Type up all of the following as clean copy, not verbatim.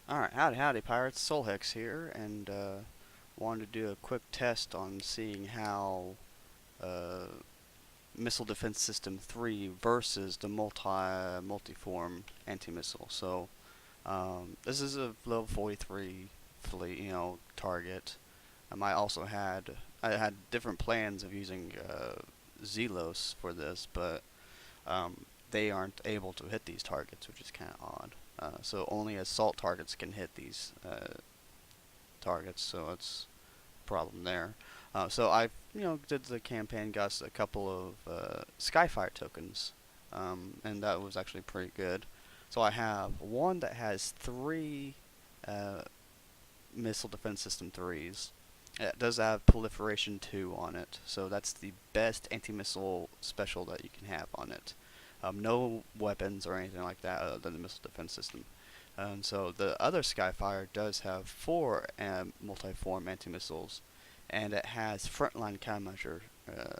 Alright, howdy pirates, Solhex here, and wanted to do a quick test on seeing how uh, Missile Defense System 3 versus the multiform anti-missile. So this is a level 43 fleet, target. I had different plans of using Zelos for this, but they aren't able to hit these targets, which is kind of odd. So only assault targets can hit these targets, so it's a problem there. So I, did the campaign, got a couple of Skyfire tokens, and that was actually pretty good. So I have one that has three uh, missile defense system threes. It does have proliferation 2 on it, so that's the best anti-missile special that you can have on it. No weapons or anything like that other than the missile defense system. And so the other Skyfire does have 4 multi-form anti-missiles, and it has frontline countermeasure. Uh,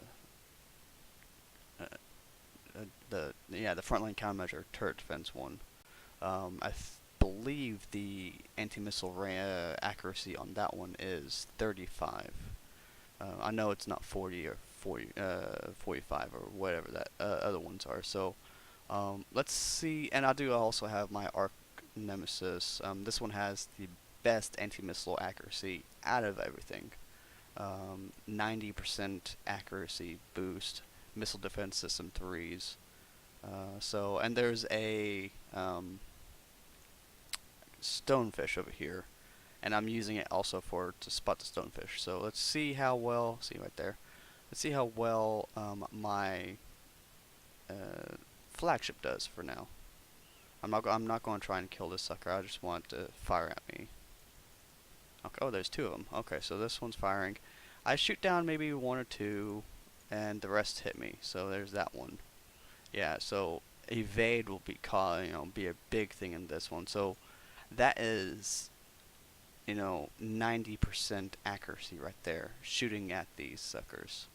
the frontline countermeasure turret defense one. I believe the anti-missile accuracy on that one is 35. I know it's not 40 or 45 or whatever that other ones are. So let's see. And I do also have my Arc Nemesis. This one has the best anti-missile accuracy out of everything. 90% accuracy boost. Missile defense system threes. And there's a stonefish over here, and I'm using it also to spot the stonefish. So let's see how well. See right there. Let's see how well my flagship does for now. I'm not going to try and kill this sucker. I just want to fire at me. Okay. Oh, there's 2 of them. Okay, so this one's firing. I shoot down maybe 1 or 2, and the rest hit me. So there's that one. Yeah. So evade will be a big thing in this one. So that is 90% accuracy right there, shooting at these suckers.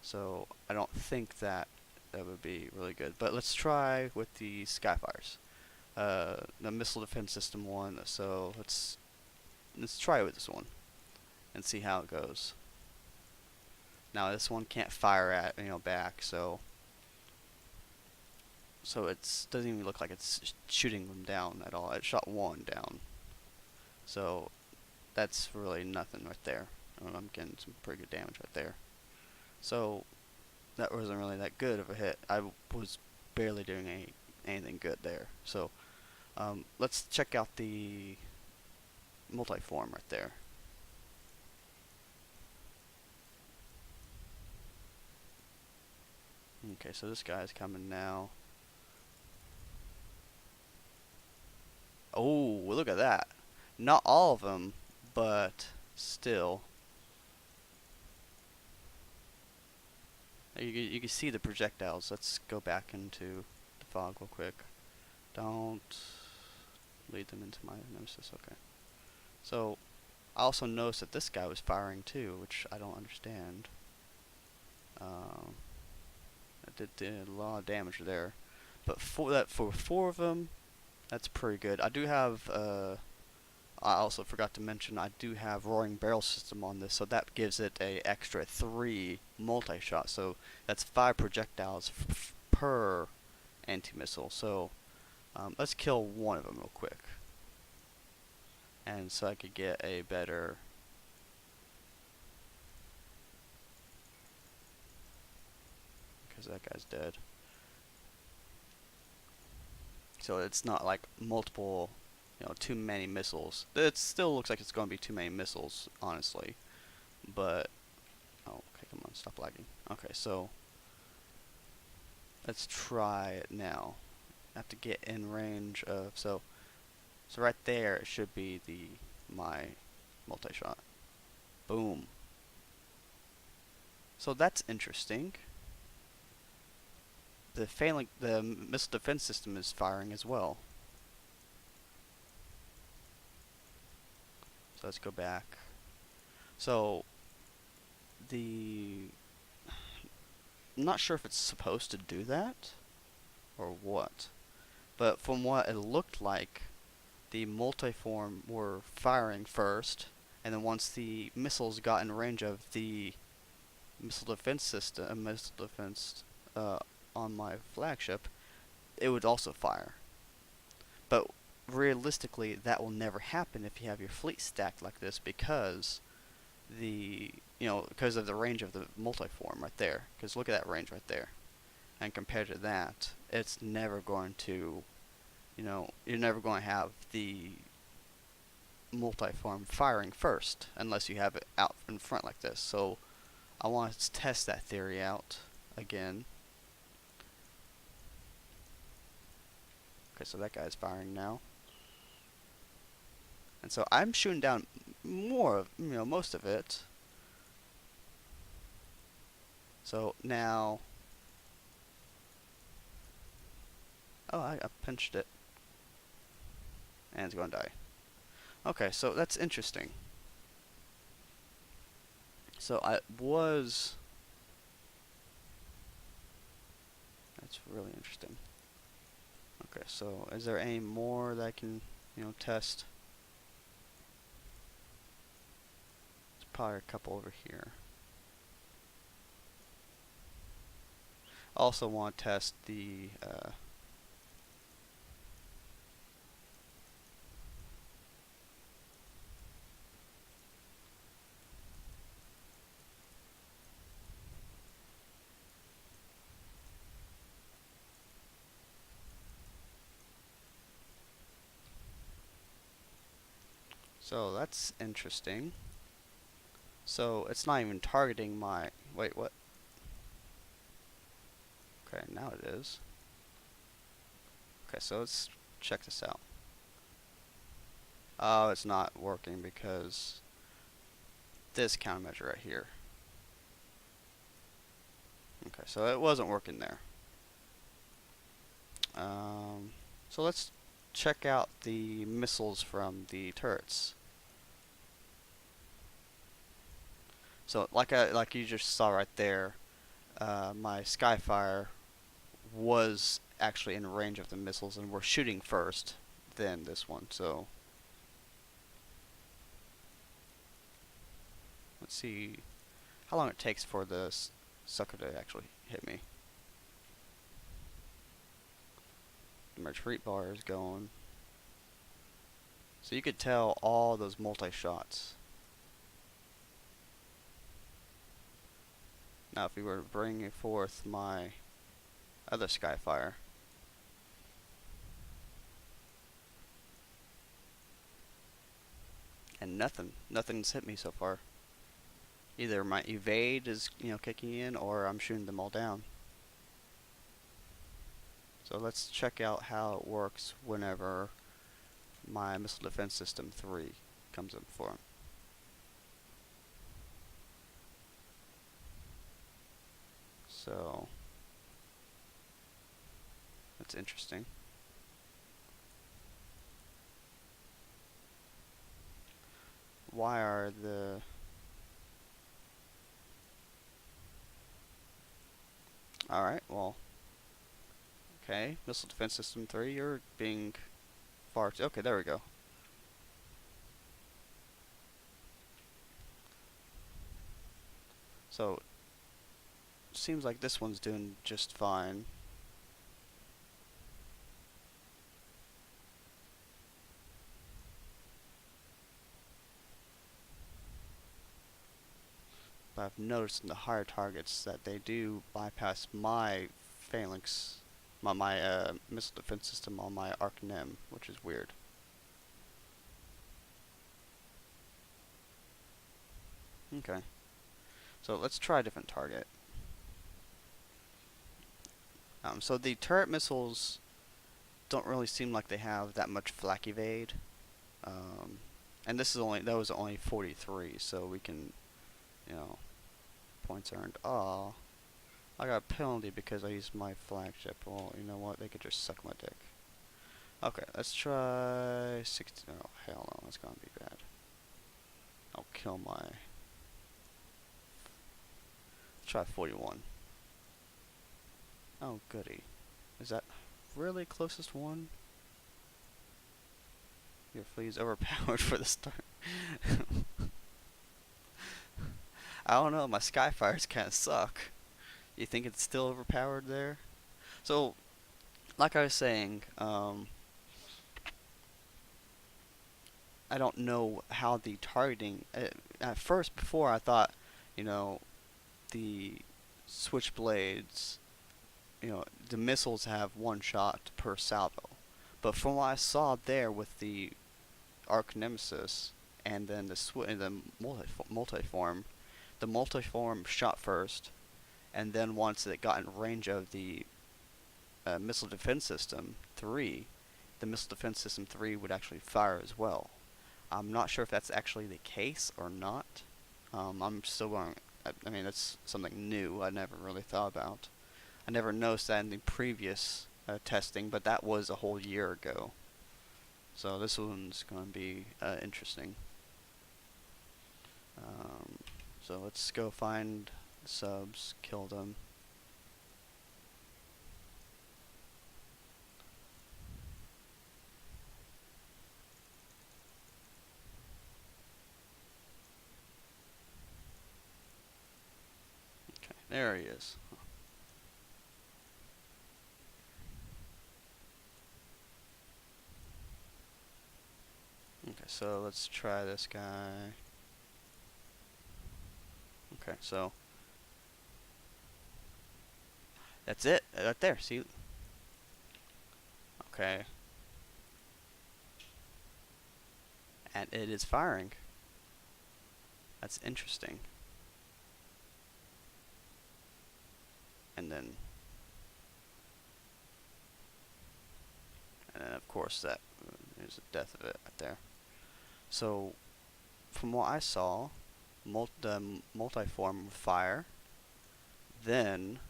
So I don't think that would be really good. But let's try with the Skyfires, the missile defense system one. So let's try with this one and see how it goes. Now this one can't fire at back, so it doesn't even look like it's shooting them down at all. It shot 1 down, so that's really nothing right there. I'm getting some pretty good damage right there. So that wasn't really that good of a hit. I was barely doing anything good there. So let's check out the multiform right there. Okay, so this guy's coming now. Oh, look at that. Not all of them, but still. You can see the projectiles. Let's go back into the fog real quick. Don't lead them into my nemesis. Okay. So I also noticed that this guy was firing too, which I don't understand. It did a lot of damage there, but for 4 of them, that's pretty good. I do have. I also forgot to mention I do have roaring barrel system on this, so that gives it a extra 3 multi-shot. So that's 5 projectiles per anti-missile. So let's kill 1 of them real quick, and so I could get a better. Because that guy's dead. So it's not like multiple, too many missiles. It still looks like it's going to be too many missiles, honestly. But, oh, okay, come on, stop lagging. Okay, so let's try it now. I have to get in range of, so right there it should be my multi-shot. Boom. So that's interesting. The missile defense system is firing as well. So let's go back. So I'm not sure if it's supposed to do that or what, but from what it looked like, the multiform were firing first, and then once the missiles got in range of the missile defense uh, on my flagship, it would also fire. But realistically, that will never happen if you have your fleet stacked like this because because of the range of the multiform right there. Because look at that range right there, and compared to that, it's never going to, you're never going to have the multiform firing first unless you have it out in front like this. So I want to test that theory out again. Okay, so that guy's firing now. And so I'm shooting down more of, most of it. So now, oh, I pinched it. And it's going to die. Okay, so that's interesting. So that's really interesting. Okay, so is there any more that I can, test? There's probably a couple over here. Also want to test the so that's interesting. So it's not even targeting my, wait, what? Okay, now it is. Okay, so let's check this out. Oh, it's not working because this countermeasure right here. Okay, so it wasn't working there. So let's check out the missiles from the turrets. So like you just saw right there, my Skyfire was actually in range of the missiles, and we're shooting first, then this one. So let's see how long it takes for this sucker to actually hit me. My retreat bar is going. So you could tell all those multi-shots. Now if we were to bring forth my other Skyfire, and nothing's hit me so far. Either my evade is, kicking in, or I'm shooting them all down. So let's check out how it works whenever my Missile Defense System 3 comes in for it. So that's interesting. Why are the Alright, well, okay, Missile Defense System 3, you're being far too, okay, there we go. So, seems like this one's doing just fine. But I've noticed in the higher targets that they do bypass my phalanx, my missile defense system on my Arc-Nem, which is weird. Okay, so let's try a different target. So the turret missiles don't really seem like they have that much flak evade, and that was only 43, so we can, points earned. Oh, I got a penalty because I used my flagship. Well, you know what? They could just suck my dick. Okay, let's try 60. Oh, hell no, that's gonna be bad. I'll kill my. Let's try 41. Oh, goody. Is that really closest one? Your fleet's overpowered for the start. I don't know. My Skyfires kind of suck. You think it's still overpowered there? So, like I was saying, I don't know how the targeting. At first, before I thought, you know, the switchblades, the missiles have one shot per salvo. But from what I saw there with the Arc Nemesis and then the multiform, the multiform shot first, and then once it got in range of the missile defense system 3, the missile defense system 3 would actually fire as well. I'm not sure if that's actually the case or not. I'm still going. I mean, that's something new I never really thought about. I never noticed that in the previous testing, but that was a whole year ago. So this one's going to be interesting. Um, so let's go find the subs, kill them. Okay, there he is. Okay, so let's try this guy. Okay, so that's it, right there. See? Okay, and it is firing. That's interesting. And then of course that there's the death of it right there. So from what I saw, the multiform would fire, then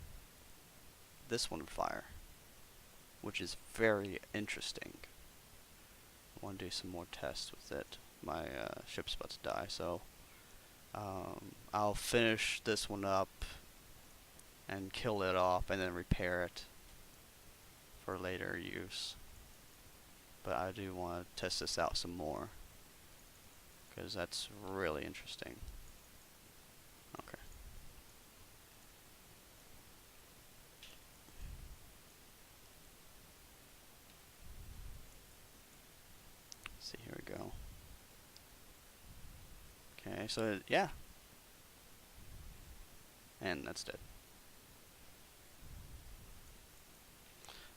this one would fire, which is very interesting. I want to do some more tests with it. My ship's about to die, so I'll finish this one up and kill it off and then repair it for later use. But I do want to test this out some more because that's really interesting. Okay. Let's see, here we go. Okay, so yeah. And that's dead.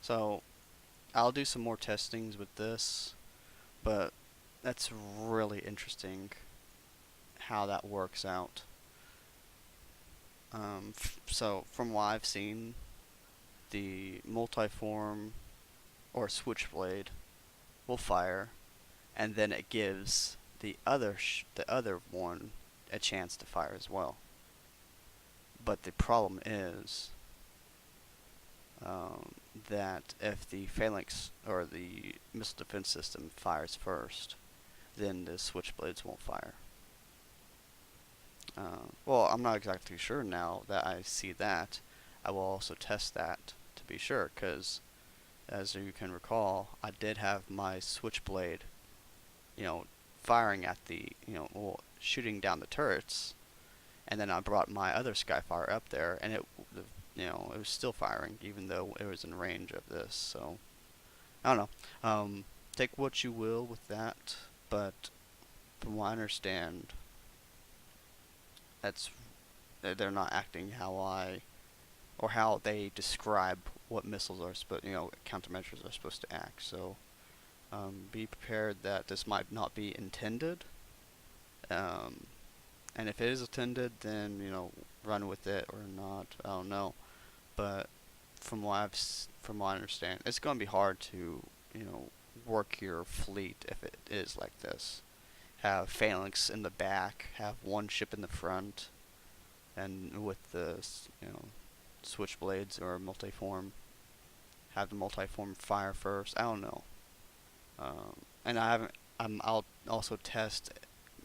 So I'll do some more testings with this, but that's really interesting how that works out. So from what I've seen, the multiform or switchblade will fire, and then it gives the other one a chance to fire as well. But the problem is that if the phalanx or the missile defense system fires first, then the switchblades won't fire. Well, I'm not exactly sure now that I see that. I will also test that to be sure, because as you can recall, I did have my switchblade, firing at the, shooting down the turrets, and then I brought my other Skyfire up there, and it was still firing, even though it was in range of this. So I don't know. Take what you will with that, but from what I understand, they're not acting how they describe what missiles are countermeasures are supposed to act. So be prepared that this might not be intended. And if it is intended, then run with it or not. I don't know. But from what I understand, it's going to be hard to work your fleet if it is like this. Have phalanx in the back, have one ship in the front, and with the switchblades or multiform, have the multiform fire first. I don't know. And I haven't. I'll also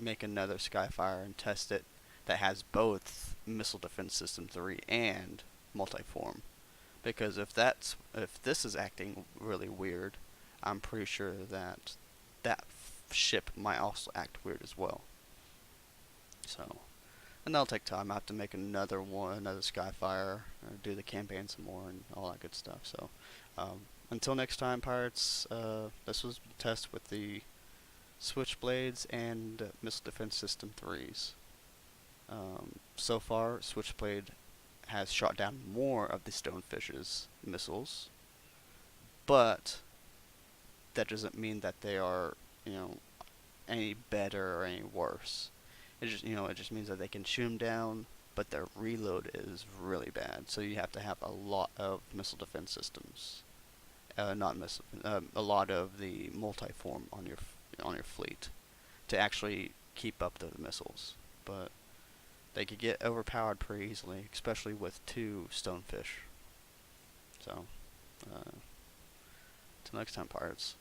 make another Skyfire and test it that has both Missile Defense System 3 and multiform, because if this is acting really weird, I'm pretty sure that ship might also act weird as well. So, and that'll take time. I have to make another one, another Skyfire, do the campaign some more, and all that good stuff. So, until next time, pirates. This was a test with the Switchblades and Missile Defense System 3s. So far, Switchblade has shot down more of the Stonefish's missiles, but that doesn't mean that they are, you know, any better or any worse. It just means that they can shoot them down, but their reload is really bad. So you have to have a lot of missile defense systems, not missile, a lot of the multi-form on your fleet to actually keep up the missiles. But they could get overpowered pretty easily, especially with 2 stonefish. So, till next time, pirates.